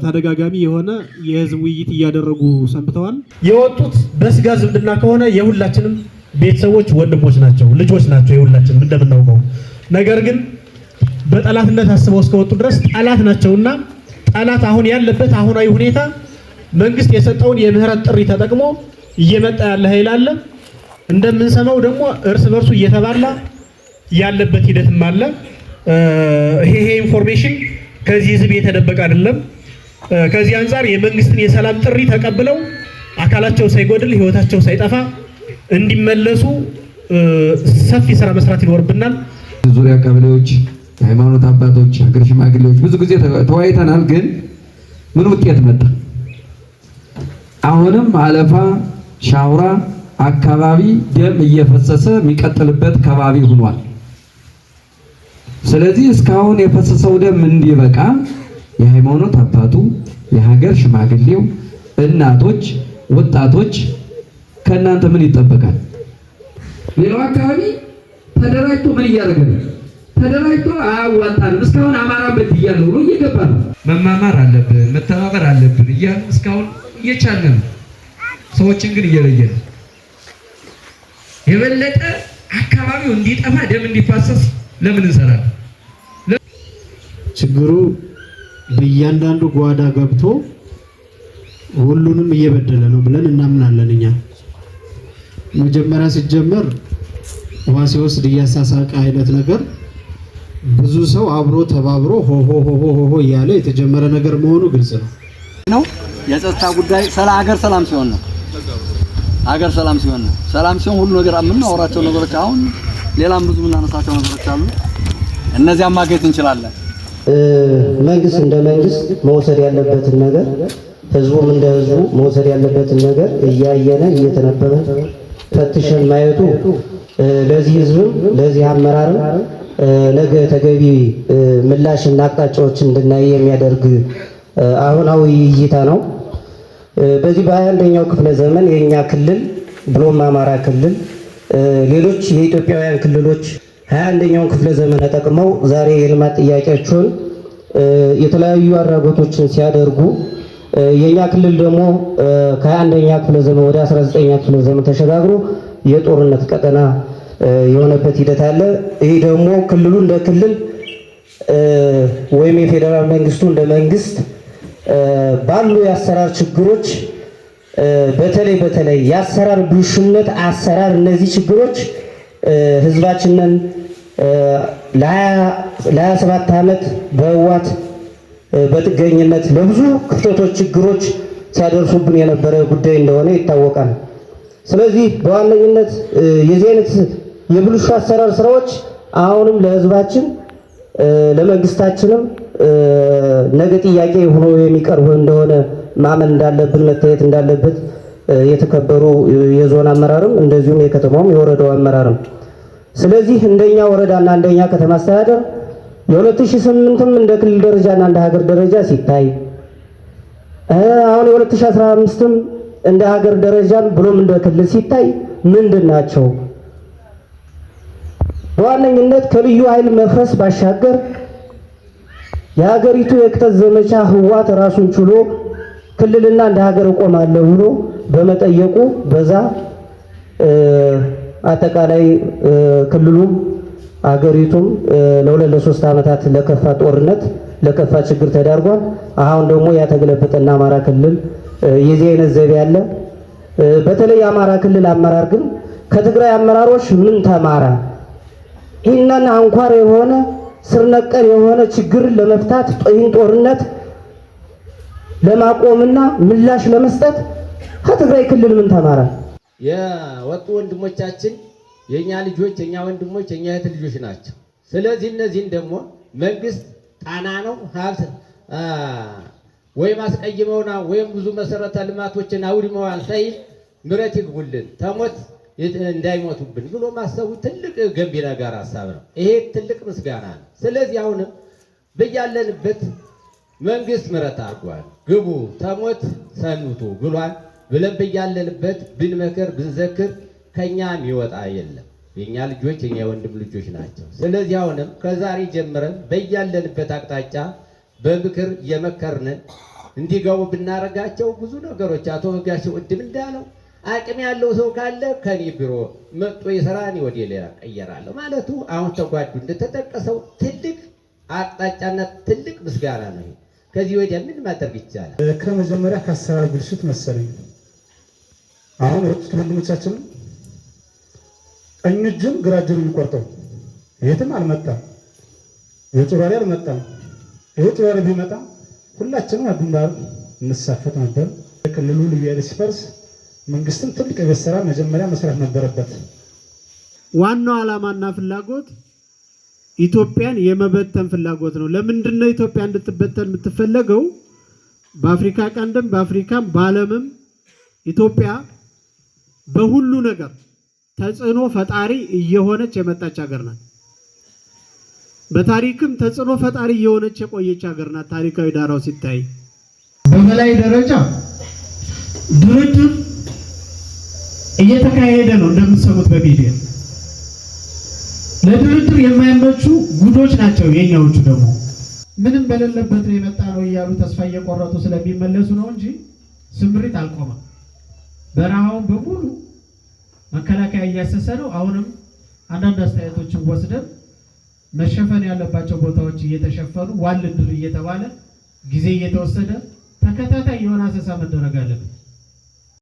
ተደጋጋሚ የሆነ የህዝብ ውይይት እያደረጉ ሰንብተዋል። የወጡት በስጋ ዝምድና ከሆነ የሁላችንም ቤተሰቦች ወንድሞች ናቸው፣ ልጆች ናቸው የሁላችንም እንደምናውቀው። ነገር ግን በጠላትነት አስበው እስከወጡ ድረስ ጠላት ናቸውና ጠላት አሁን ያለበት አሁናዊ ሁኔታ መንግስት የሰጠውን የምህረት ጥሪ ተጠቅሞ እየመጣ ያለ ኃይል አለ። እንደምንሰማው ደግሞ እርስ በርሱ እየተባላ ያለበት ሂደትም አለ። ይሄ ኢንፎርሜሽን ከዚህ ህዝብ የተደበቀ አይደለም። ከዚህ አንፃር የመንግስትን የሰላም ጥሪ ተቀብለው አካላቸው ሳይጎድል ህይወታቸው ሳይጠፋ እንዲመለሱ ሰፊ ስራ መስራት ይኖርብናል። ዙሪያ ቀበሌዎች፣ ሃይማኖት አባቶች፣ ሀገር ሽማግሌዎች ብዙ ጊዜ ተወያይተናል። ግን ምን ውጤት መጣ? አሁንም አለፋ ሻውራ አካባቢ ደም እየፈሰሰ የሚቀጥልበት ከባቢ ሆኗል። ስለዚህ እስካሁን የፈሰሰው ደም እንዲበቃ የሃይማኖት አባቱ፣ የሀገር ሽማግሌው፣ እናቶች፣ ወጣቶች ከእናንተ ምን ይጠበቃል? ሌላው አካባቢ ተደራጅቶ ምን እያደረገ ነው? ተደራጅቶ አያዋጣንም እስካሁን አማራ በድያለሁ ብሎ እየገባ ነው። መማማር አለብን፣ መተባበር አለብን እያልን እስካሁን እየቻልን ነው። ሰዎችን ግን እየለየ ነው። የበለጠ አካባቢው እንዲጠፋ ደም እንዲፋሰስ ለምን እንሰራለን? ችግሩ በእያንዳንዱ ጓዳ ገብቶ ሁሉንም እየበደለ ነው ብለን እናምናለን። እኛ መጀመሪያ ሲጀመር ውሃ ሲወስድ እያሳሳቀ አይነት ነገር ብዙ ሰው አብሮ ተባብሮ ሆ እያለ የተጀመረ ነገር መሆኑ ግልጽ ነው። የጸጥታ ጉዳይ ሀገር ሰላም ሲሆን ነው። ሀገር ሰላም ሲሆን ነው። ሰላም ሲሆን ሁሉ ነገር የምናወራቸው ነገሮች አሁን ሌላም ብዙ የምናነሳቸው ነገሮች አሉ። እነዚያም ማግኘት እንችላለን። መንግስት እንደ መንግስት መውሰድ ያለበትን ነገር፣ ህዝቡም እንደ ህዝቡ መውሰድ ያለበትን ነገር እያየነ እየተነበበ ፈትሸን ማየቱ ለዚህ ህዝብም ለዚህ አመራርም ነገ ተገቢ ምላሽና አቅጣጫዎችን እንድናይ የሚያደርግ አሁናዊ እይታ ነው። በዚህ በ21ኛው ክፍለ ዘመን የኛ ክልል ብሎም አማራ ክልል ሌሎች የኢትዮጵያውያን ክልሎች 21ኛውን ክፍለ ዘመን ተጠቅመው ዛሬ የልማት ጥያቄያቸውን የተለያዩ አድራጎቶችን ሲያደርጉ የኛ ክልል ደግሞ ከ21ኛ ክፍለ ዘመን ወደ 19ኛ ክፍለ ዘመን ተሸጋግሮ የጦርነት ቀጠና የሆነበት ሂደት አለ። ይሄ ደግሞ ክልሉ እንደ ክልል ወይም የፌዴራል መንግስቱ እንደ መንግስት ባሉ የአሰራር ችግሮች በተለይ የአሰራር ብልሹነት አሰራር እነዚህ ችግሮች ህዝባችንን ለ27 ዓመት በህወሓት በጥገኝነት ለብዙ ክፍተቶች ችግሮች ሲያደርሱብን የነበረ ጉዳይ እንደሆነ ይታወቃል። ስለዚህ በዋነኝነት የዚህ አይነት የብልሹ አሰራር ስራዎች አሁንም ለህዝባችን ለመንግስታችንም ነገ ጥያቄ ሆኖ የሚቀርብ እንደሆነ ማመን እንዳለብን መታየት እንዳለበት የተከበሩ የዞን አመራርም እንደዚሁም የከተማውም የወረዳው አመራርም። ስለዚህ እንደኛ ወረዳና እንደኛ ከተማ አስተዳደር የ2008ም እንደ ክልል ደረጃና እንደ ሀገር ደረጃ ሲታይ አሁን የ2015ም እንደ ሀገር ደረጃም ብሎም እንደ ክልል ሲታይ ምንድን ናቸው? በዋነኝነት ከልዩ ኃይል መፍረስ ባሻገር የሀገሪቱ የክተት ዘመቻ ህወሓት ራሱን ችሎ ክልልና እንደ ሀገር እቆማለሁ ብሎ በመጠየቁ በዛ አጠቃላይ ክልሉም ሀገሪቱም ለ2-3 ዓመታት ለከፋ ጦርነት ለከፋ ችግር ተዳርጓል። አሁን ደግሞ ያተገለበጠና አማራ ክልል የዚህ አይነት ዘዴ ያለ በተለይ የአማራ ክልል አመራር ግን ከትግራይ አመራሮች ምን ተማራ? ይህንን አንኳር የሆነ ስር ነቀል የሆነ ችግርን ለመፍታት ይህን ጦርነት ለማቆምና ምላሽ ለመስጠት ከትግራይ ክልል ምን ተማራ? የወጡ ወንድሞቻችን የኛ ልጆች የኛ ወንድሞች የኛ እህት ልጆች ናቸው። ስለዚህ እነዚህን ደግሞ መንግስት ጣና ነው ሀብት ወይም አስቀይመውና ወይም ብዙ መሰረተ ልማቶችን አውድመዋል ሳይል ምሕረት ይግቡልን ተሞት እንዳይሞቱብን ብሎ ማሰቡ ትልቅ ገንቢ ነገር ሀሳብ ነው። ይሄ ትልቅ ምስጋና ነው። ስለዚህ አሁንም በያለንበት መንግስት ምሕረት አድርጓል። ግቡ ተሞት ሰንብቱ ብሏል ብለን በያለንበት ብንመክር ብንዘክር ከኛ የሚወጣ የለም። የኛ ልጆች የኛ ወንድም ልጆች ናቸው። ስለዚህ አሁንም ከዛሬ ጀምረን በያለንበት አቅጣጫ በምክር የመከርን እንዲገቡ ብናረጋቸው ብዙ ነገሮች አቶ በጋሻው ቅድም እንዳለው አቅም ያለው ሰው ካለ ከኔ ቢሮ መጥቶ የሰራኒ ወደ ሌላ ቀየራለሁ ማለቱ አሁን ተጓዱ እንደተጠቀሰው ትልቅ አቅጣጫና ትልቅ ምስጋና ነው። ከዚህ ወዲያ ምን ማድረግ ይቻላል? ከመጀመሪያ ከአሰራር ብልሽት መሰለኝ አሁን ወጥቶ ወንድሞቻችን ቀኝ እጅም ግራ እጅም የሚቆርጠው የትም አልመጣም። የጭራሪ አልመጣም። የጭራሪ ቢመጣ ሁላችንም አዱንዳር እንሳፈጥ ነበር። ክልሉ ልዩ ኃይል ሲፈርስ መንግስትም ትልቅ የቤት ስራ መጀመሪያ መስራት ነበረበት። ዋናው ዓላማና ፍላጎት ኢትዮጵያን የመበተን ፍላጎት ነው። ለምንድን ነው ኢትዮጵያ እንድትበተን የምትፈለገው? በአፍሪካ ቀንድም በአፍሪካም በዓለምም ኢትዮጵያ በሁሉ ነገር ተጽዕኖ ፈጣሪ እየሆነች የመጣች ሀገር ናት። በታሪክም ተጽዕኖ ፈጣሪ እየሆነች የቆየች ሀገር ናት። ታሪካዊ ዳራው ሲታይ በበላይ ደረጃ ድርድር እየተካሄደ ነው። እንደምትሰሙት በሚዲያ ለድርድር የማይመቹ ጉዶች ናቸው። የኛዎቹ ደግሞ ምንም በሌለበት ነው የመጣ ነው እያሉ ተስፋ እየቆረጡ ስለሚመለሱ ነው እንጂ ስምሪት አልቆመም። በረሃውን በሙሉ መከላከያ እያሰሰ ነው። አሁንም አንዳንድ አስተያየቶችን ወስደን መሸፈን ያለባቸው ቦታዎች እየተሸፈኑ ዋልድር እየተባለ ጊዜ እየተወሰደ ተከታታይ የሆነ አሰሳ መደረግ አለበት።